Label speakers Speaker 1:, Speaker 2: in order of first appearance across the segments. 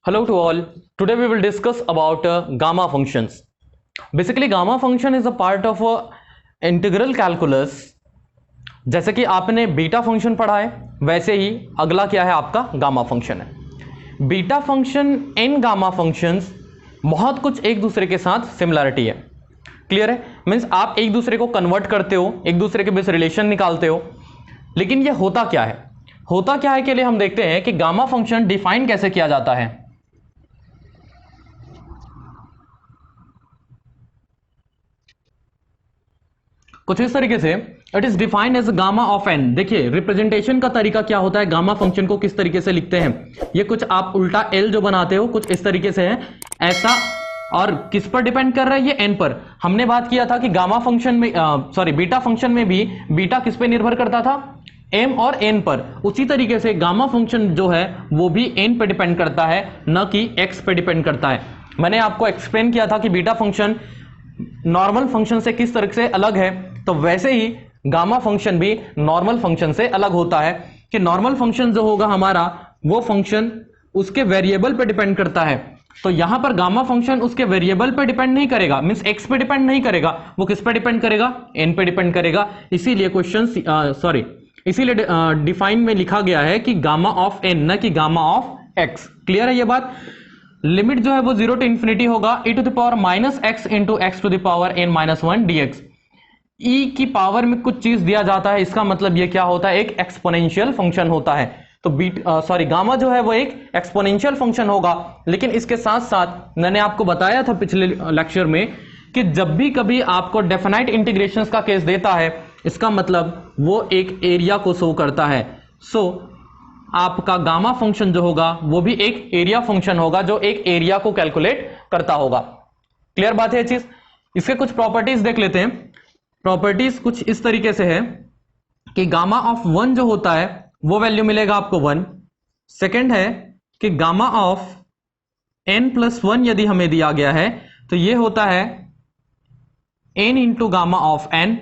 Speaker 1: Hello to all. Today we will discuss about gamma functions. Basically gamma function is a part of integral calculus. जैसे कि आपने beta function पढ़ा है वैसे ही अगला क्या है आपका गामा फंक्शन है। Beta function and gamma functions बहुत कुछ एक दूसरे के साथ सिमिलरिटी है। क्लियर है? मीन्स आप एक दूसरे को कन्वर्ट करते हो, एक दूसरे के बीच रिलेशन निकालते हो, लेकिन ये होता क्या है? होता क्या है के लिए हम देखते हैं कि गामा फंक्शन डिफाइन कैसे किया जाता है। कुछ इस तरीके से it is defined as gamma of n. देखिए रिप्रेजेंटेशन का तरीका क्या होता है, गामा फंक्शन को किस तरीके से लिखते हैं। ये कुछ आप उल्टा एल जो बनाते हो कुछ इस तरीके से है ऐसा, और किस पर डिपेंड कर रहा है? ये एन पर। हमने बात किया था कि गामा फंक्शन में बीटा फंक्शन में भी बीटा किस पे निर्भर करता था? एम और एन पर। उसी तरीके से गामा फंक्शन जो है वो भी एन पे डिपेंड करता है, न कि एक्स पे डिपेंड करता है। मैंने आपको एक्सप्लेन किया था कि बीटा फंक्शन नॉर्मल फंक्शन से किस तरह से अलग है, तो वैसे ही गामा फंक्शन भी नॉर्मल फंक्शन से अलग होता है कि नॉर्मल फंक्शन जो होगा हमारा वो फंक्शन उसके वेरिएबल पे डिपेंड करता है। तो यहां पर गामा फंक्शन उसके वेरिएबल पे डिपेंड नहीं करेगा, मींस एक्स पे डिपेंड नहीं करेगा, वो किस पे डिपेंड करेगा? एन पे डिपेंड करेगा। इसीलिए इसीलिए डिफाइन में लिखा गया है कि गामा ऑफ एन, न कि गामा ऑफ एक्स। क्लियर है ये बात? लिमिट जो है वो 0 टू इंफिनिटी होगा e to the power minus x into x to the power n minus 1 dx। e की पावर में कुछ चीज दिया जाता है, इसका मतलब ये क्या होता है? एक एक्सपोनेंशियल फंक्शन होता है। तो गामा जो है वो एक एक्सपोनेंशियल फंक्शन होगा। लेकिन इसके साथ साथ मैंने आपको बताया था पिछले लेक्चर में कि जब भी कभी आपको डेफिनाइट इंटीग्रेशंस का केस देता है, इसका मतलब वो एक एरिया को शो करता है। आपका गामा फंक्शन जो होगा वो भी एक एरिया फंक्शन होगा जो एक एरिया को कैलकुलेट करता होगा। क्लियर बात है ये चीज? इसके कुछ प्रॉपर्टीज देख लेते हैं। प्रॉपर्टीज कुछ इस तरीके से है कि गामा ऑफ 1 जो होता है वो वैल्यू मिलेगा आपको 1। सेकंड है कि गामा ऑफ n प्लस 1 यदि हमें दिया गया है तो ये होता है n into gamma of n,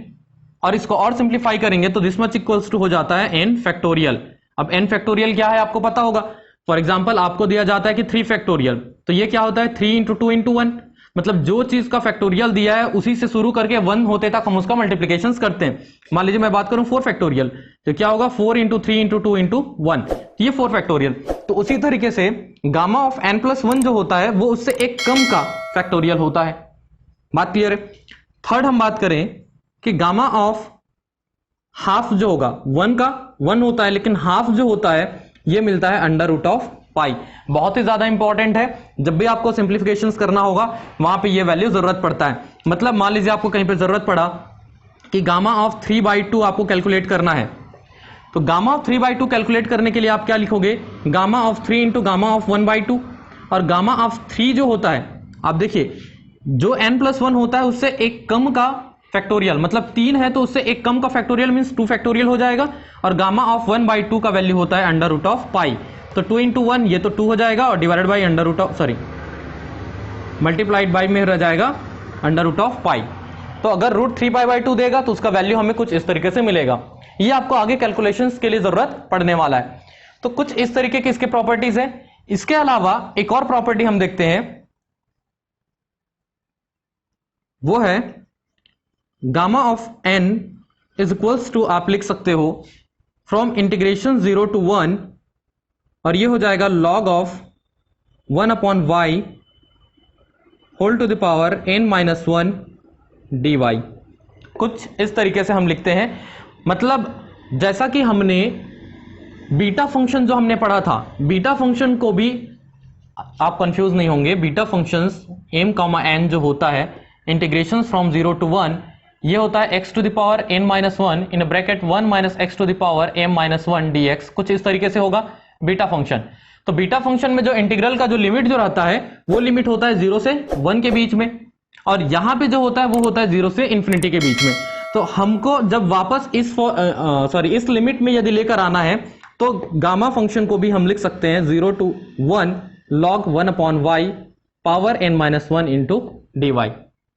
Speaker 1: और इसको और सिंप्लीफाई करेंगे तो दिस मच इक्वल्स टू हो जाता है n फैक्टोरियल। अब n फैक्टोरियल क्या है आपको पता होगा। फॉर एग्जांपल आपको दिया जाता है कि 3 फैक्टोरियल, तो ये क्या होता है? 3 इंटू 2 इंटू 1। मतलब जो चीज का फैक्टोरियल दिया है उसी से शुरू करके 1 होते तक हम उसका मल्टीप्लिकेशंस करते हैं। मान लीजिए मैं बात करूं 4 फैक्टोरियल, तो क्या होगा? 4 इंटू 3 इंटू 2 इंटू 1, ये 4 फैक्टोरियल। तो उसी तरीके से गामा ऑफ n प्लस 1 जो होता है वो उससे एक कम का फैक्टोरियल होता है। बात क्लियर है? थर्ड हम बात करें कि गामा ऑफ हाफ जो होगा 1 का 1 होता है, लेकिन हाफ जो होता है ये मिलता है अंडर रूट ऑफ पाई। बहुत ही ज्यादा इंपॉर्टेंट है, जब भी आपको सिंप्लीफिकेशंस करना होगा वहां पे ये वैल्यू जरूरत पड़ता है। मतलब मान लीजिए आपको कहीं पे जरूरत पड़ा कि गामा ऑफ 3/2 आपको कैलकुलेट करना है, तो गामा ऑफ 3/2 कैलकुलेट करने के लिए आप क्या लिखोगे? Gamma of 3 into gamma of 1/2। और गामा ऑफ 3 जो होता है, आप देखिए जो n प्लस 1 होता है उससे एक कम का फैक्टोरियल, मतलब 3 है तो उससे एक कम का फैक्टोरियल मींस 2 फैक्टोरियल हो जाएगा। और गामा ऑफ 1/2 का वैल्यू होता है अंडर रूट ऑफ पाई। तो 2 इंटू 1 ये तो 2 हो जाएगा, और divided by under root of multiplied by में रह जाएगा अंडर रूट ऑफ पाई। तो अगर रूट 3π/2 देगा तो उसका वैल्यू हमें कुछ इस तरीके से मिलेगा। ये आपको आगे कैलकुलेशंस के लिए जरूरत पड़ने वाला है। तो कुछ इस तरीके की इसके प्रॉपर्टीज है। इसके अलावा एक और प्रॉपर्टी हम देखते हैं, वो है gamma of n is equals to, आप लिख सकते हो फ्रॉम इंटीग्रेशन 0 टू 1, और ये हो जाएगा log of 1/y whole to the power n minus 1 dy। कुछ इस तरीके से हम लिखते हैं। मतलब जैसा कि हमने बीटा फंक्शन जो हमने पढ़ा था, बीटा फंक्शन को भी आप कंफ्यूज नहीं होंगे। बीटा फंक्शंस m, n जो होता है इंटीग्रेशन फ्रॉम 0 टू 1, ये होता है x to the power n minus 1 in bracket 1 minus x to the power m minus 1 dx। कुछ इस तरीके से होगा बीटा फंक्शन। तो बीटा फंक्शन में जो इंटीग्रल का जो लिमिट जो रहता है वो लिमिट होता है 0 से 1 के बीच में, और यहां पे जो होता है वो होता है 0 से इन्फिनिटी के बीच में। तो हमको जब वापस इस लिमिट में यदि लेकर आना है तो गामा फंक्शन को भी हम लिख सकते हैं 0 to 1 log 1/y power n minus 1 into dy।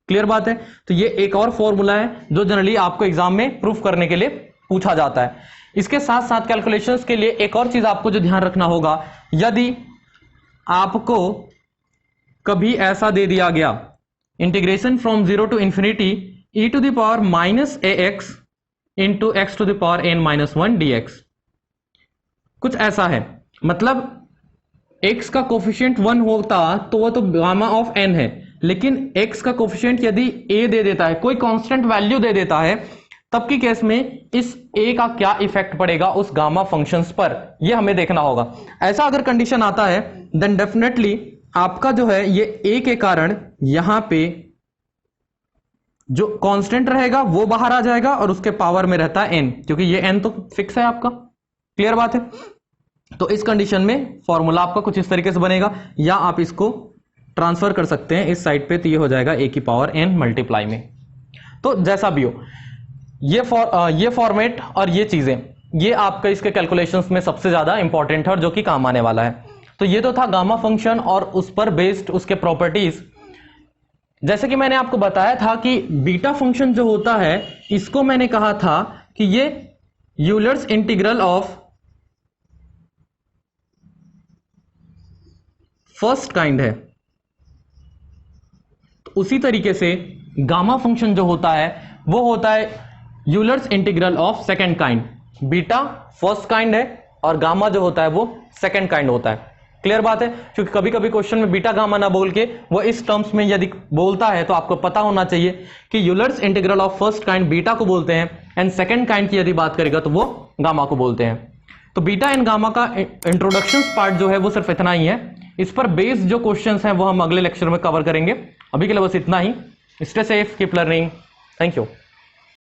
Speaker 1: Clear बात है? तो ये एक और फॉर्मूला है जो जनरली आपको एग्जाम में प्रूफ करने के लिए पूछा जाता है। इसके साथ साथ कैलकुलेशंस के लिए एक और चीज आपको जो ध्यान रखना होगा, यदि आपको कभी ऐसा दे दिया गया, integration from 0 to infinity e to the power minus a x into x to the power n minus 1 dx, कुछ ऐसा है, मतलब x का कोफिशिएंट 1 होता तो वो तो गामा ऑफ n है, लेकिन x का कोफिशिएंट यदि a दे देता है, कोई कांस्टेंट वैल्यू दे देता है, तब की केस में इस a का क्या इफेक्ट पड़ेगा उस गामा फंक्शंस पर, ये हमें देखना होगा। ऐसा अगर कंडीशन आता है देन डेफिनेटली आपका जो है ये a के कारण यहां पे जो कांस्टेंट रहेगा वो बाहर आ जाएगा और उसके पावर में रहता है n, क्योंकि ये n तो फिक्स है आपका, क्लियर बात है। तो इस कंडीशन में फॉर्मूला आपका कुछ इस तरीके से बनेगा, या आप इसको ट्रांसफर कर सकते हैं इस साइड पे, तो ये हो जाएगा a की पावर n मल्टीप्लाई में। तो जैसा भी हो, ये फॉर्मेट और ये चीजें, ये आपका इसके कैलकुलेशंस में सबसे ज्यादा इंपॉर्टेंट है और जो कि काम आने वाला है। तो ये तो था गामा फंक्शन और उस पर बेस्ड उसके प्रॉपर्टीज। जैसे कि मैंने आपको बताया था कि बीटा फंक्शन जो होता है, इसको मैंने कहा था कि ये Euler's integral of first kind है। तो उसी तरीके से गामा फंक्शन जो होता है वो होता है Euler's integral of second kind. Beta first kind है और गामा जो होता है वो सेकंड काइंड होता है, क्लियर बात है। क्योंकि कभी कभी क्वेश्चन में बीटा गामा ना बोल के वो इस टर्म्स में यदि बोलता है तो आपको पता होना चाहिए कि Euler's integral of first kind beta को बोलते हैं एंड सेकंड काइंड की यदि बात करेगा तो वो गामा को बोलते हैं। तो बीटा एंड गामा का इंट्रोडक्शन पार्ट जो है वो सिर्फ इतना ही है। इस पर बेस्ड जो क्वेश्चंस हैं वो हम अगले लेक्चर में कवर करेंगे। अभी के लिए बस इतना ही। Stay safe, keep learning, thank you.